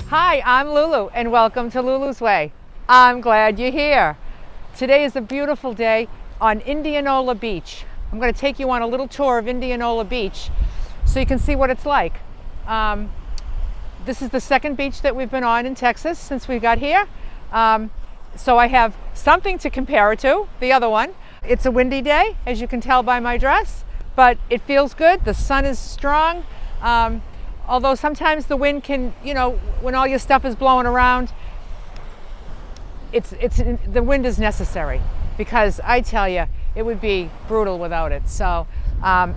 Hi, I'm Lulu and welcome to Lulu's Way. I'm glad you're here. Today is a beautiful day on Indianola Beach. I'm going to take you on a little tour of Indianola Beach so you can see what it's like. This is the second beach that we've been on in Texas since we got here. So I have something to compare it to, the other one. It's a windy day, as you can tell by my dress, but it feels good. The sun is strong. Although sometimes the wind can, when all your stuff is blowing around, the wind is necessary because I tell you, it would be brutal without it. So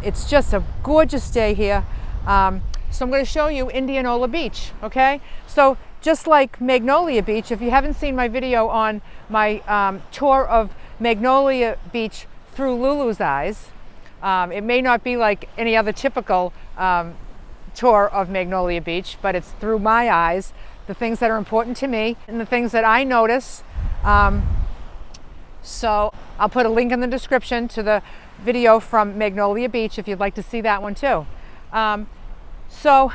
it's just a gorgeous day here. So I'm going to show you Indianola Beach, okay? So just like Magnolia Beach, if you haven't seen my video on my tour of Magnolia Beach through Lulu's eyes, it may not be like any other typical tour of Magnolia Beach, but it's through my eyes, the things that are important to me and the things that I notice. So I'll put a link in the description to the video from Magnolia Beach if you'd like to see that one too. So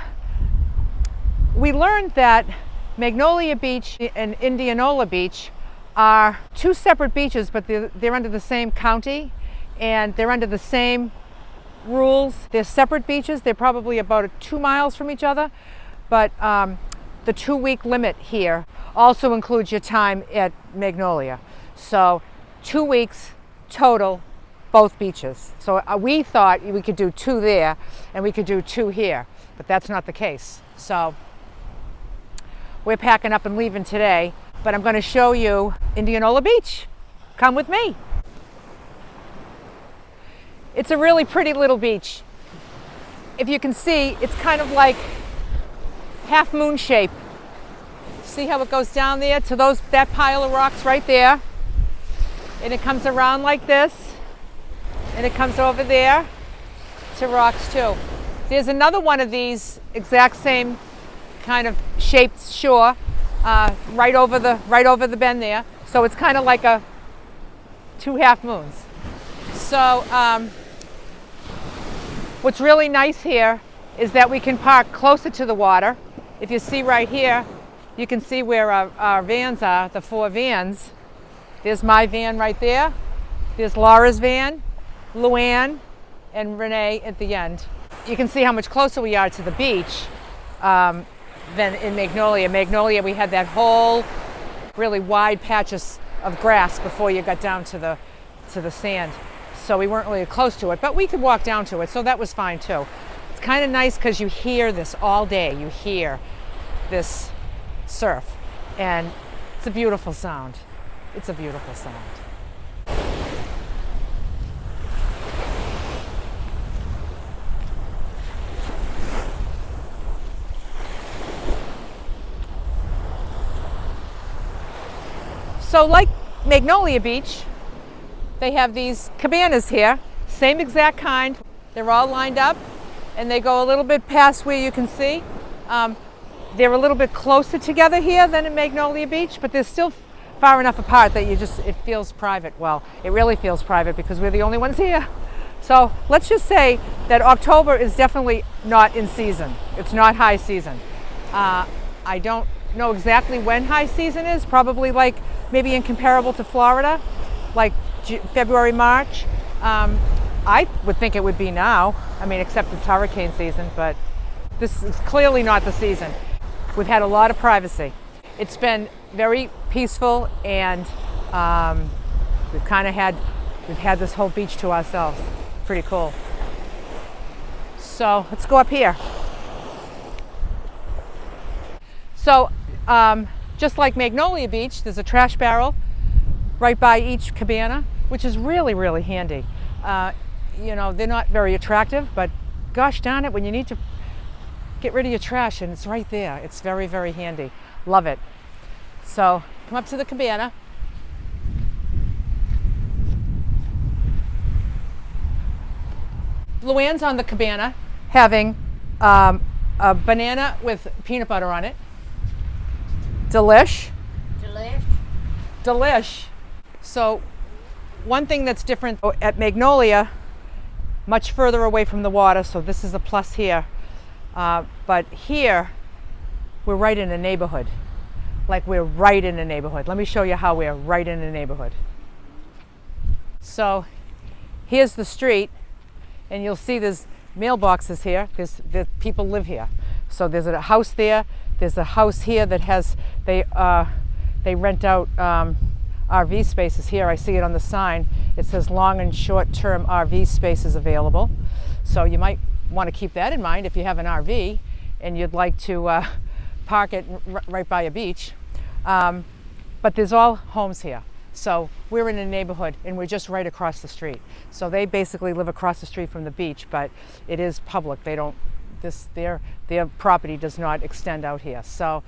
we learned that Magnolia Beach and Indianola Beach are two separate beaches, but they're under the same county and they're under the same rules. They're separate beaches. They're probably about 2 miles from each other, but the 2-week limit here also includes your time at Magnolia. So 2 weeks total, both beaches. So we thought we could do 2 there and we could do 2 here, but that's not the case. So we're packing up and leaving today, but I'm going to show you Indianola Beach. Come with me. It's a really pretty little beach. If you can see, it's kind of like half moon shape. See how it goes down there to that pile of rocks right there. And it comes around like this. And it comes over there to rocks too. There's another one of these exact same kind of shaped shore right over the bend there. So it's kind of like 2 half moons. So what's really nice here is that we can park closer to the water. If you see right here, you can see where our vans are, the 4 vans. There's my van right there. There's Laura's van, Luann, and Renee at the end. You can see how much closer we are to the beach than in Magnolia. Magnolia, we had that whole really wide patches of grass before you got down to the sand. So we weren't really close to it, but we could walk down to it, so that was fine too. It's kind of nice because you hear this all day. You hear this surf, and it's a beautiful sound. It's a beautiful sound. So like Magnolia Beach, they have these cabanas here, same exact kind. They're all lined up and they go a little bit past where you can see. They're a little bit closer together here than in Magnolia Beach, but they're still far enough apart that it feels private. Well, it really feels private because we're the only ones here. So let's just say that October is definitely not in season. It's not high season. I don't know exactly when high season is, probably like maybe incomparable to Florida, like February, March. I would think it would be now. I mean, except it's hurricane season, but this is clearly not the season. We've had a lot of privacy. It's been very peaceful, and we've had this whole beach to ourselves. Pretty cool. So let's go up here. So just like Magnolia Beach, there's a trash barrel right by each cabana, which is really, really handy. They're not very attractive, but gosh darn it, when you need to get rid of your trash and it's right there, it's very, very handy. Love it. So come up to the cabana. Luann's on the cabana having a banana with peanut butter on it. Delish. Delish. Delish. So one thing that's different at Magnolia, much further away from the water, so this is a plus here. But here, we're right in a neighborhood. Like we're right in a neighborhood. Let me show you how we're right in a neighborhood. So here's the street, and you'll see there's mailboxes here. There's people live here. So there's a house there. There's a house here that has, they rent out RV spaces here. I see it on the sign. It says long and short-term RV spaces available. So you might want to keep that in mind if you have an RV and you'd like to park it right by a beach. But there's all homes here. So we're in a neighborhood and we're just right across the street. So they basically live across the street from the beach, but it is public. They don't, their property does not extend out here. So,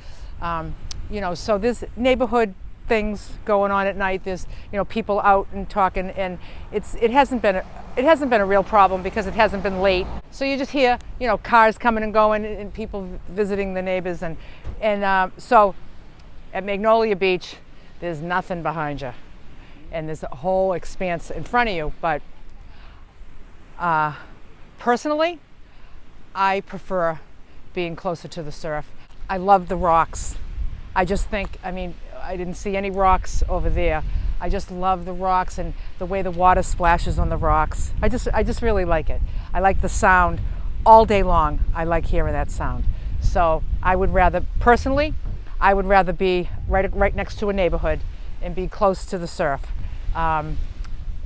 you know, so there's neighborhood things going on at night. There's, you know, people out and talking, and it hasn't been a real problem because it hasn't been late. So you just hear, you know, cars coming and going and people visiting the neighbors, and so at Magnolia Beach, there's nothing behind you, and there's a whole expanse in front of you. But personally, I prefer being closer to the surf. I love the rocks. I just think, I mean, I didn't see any rocks over there. I just love the rocks and the way the water splashes on the rocks. I just really like it. I like the sound all day long. I like hearing that sound. So I would rather, personally, I would rather be right next to a neighborhood and be close to the surf.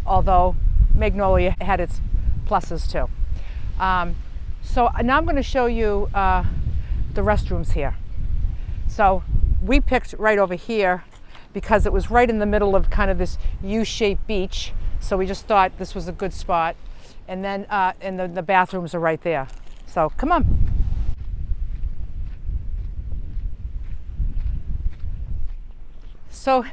Although Magnolia had its pluses too. So now I'm going to show you the restrooms here. So we picked right over here because it was right in the middle of kind of this U-shaped beach. So we just thought this was a good spot. And then and the bathrooms are right there. So come on. So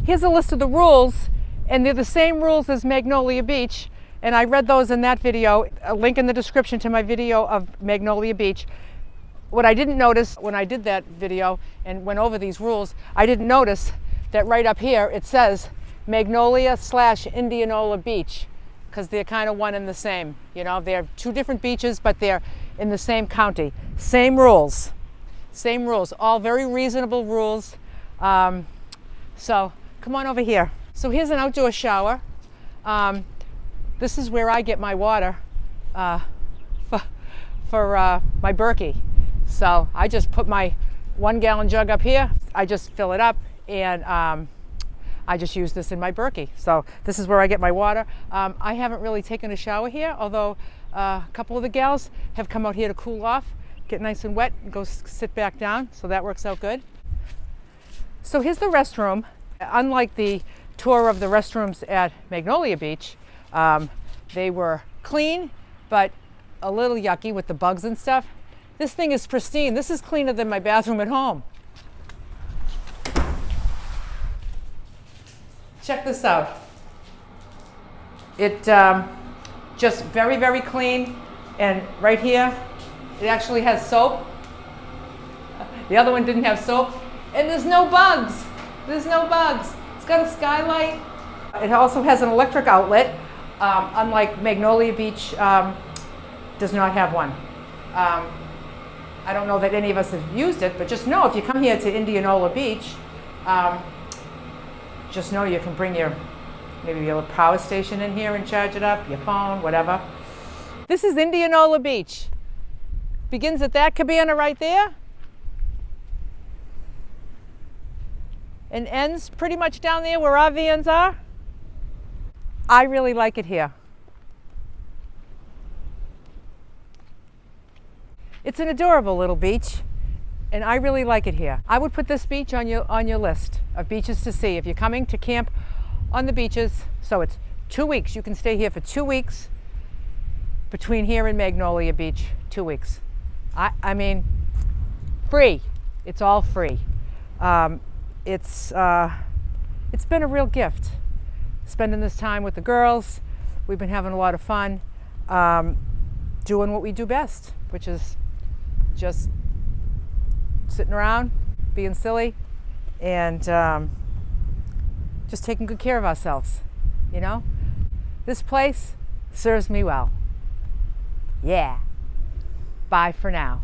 here's a list of the rules, and they're the same rules as Magnolia Beach. And I read those in that video, a link in the description to my video of Magnolia Beach. What I didn't notice when I did that video and went over these rules, I didn't notice that right up here it says Magnolia/Indianola Beach, because they're kind of one and the same. You know, they're two different beaches, but they're in the same county. Same rules, all very reasonable rules. So come on over here. So here's an outdoor shower. This is where I get my water for my Berkey. So I just put my 1 gallon jug up here. I just fill it up, and I just use this in my Berkey. So this is where I get my water. I haven't really taken a shower here, although a couple of the gals have come out here to cool off, get nice and wet, and go sit back down. So that works out good. So here's the restroom. Unlike the tour of the restrooms at Magnolia Beach, they were clean, but a little yucky with the bugs and stuff. This thing is pristine. This is cleaner than my bathroom at home. Check this out. It just very, very clean. And right here, it actually has soap. The other one didn't have soap. And there's no bugs. There's no bugs. It's got a skylight. It also has an electric outlet, unlike Magnolia Beach does not have one. I don't know that any of us have used it, but just know if you come here to Indianola Beach, just know you can bring maybe your power station in here and charge it up, your phone, whatever. This is Indianola Beach. Begins at that cabana right there and ends pretty much down there where our vans are. I really like it here. It's an adorable little beach, and I really like it here. I would put this beach on your list of beaches to see if you're coming to camp on the beaches. So it's 2 weeks. You can stay here for 2 weeks between here and Magnolia Beach. 2 weeks. I mean, free. It's all free. It's been a real gift spending this time with the girls. We've been having a lot of fun doing what we do best, which is just sitting around, being silly, and just taking good care of ourselves, you know? This place serves me well. Yeah. Bye for now.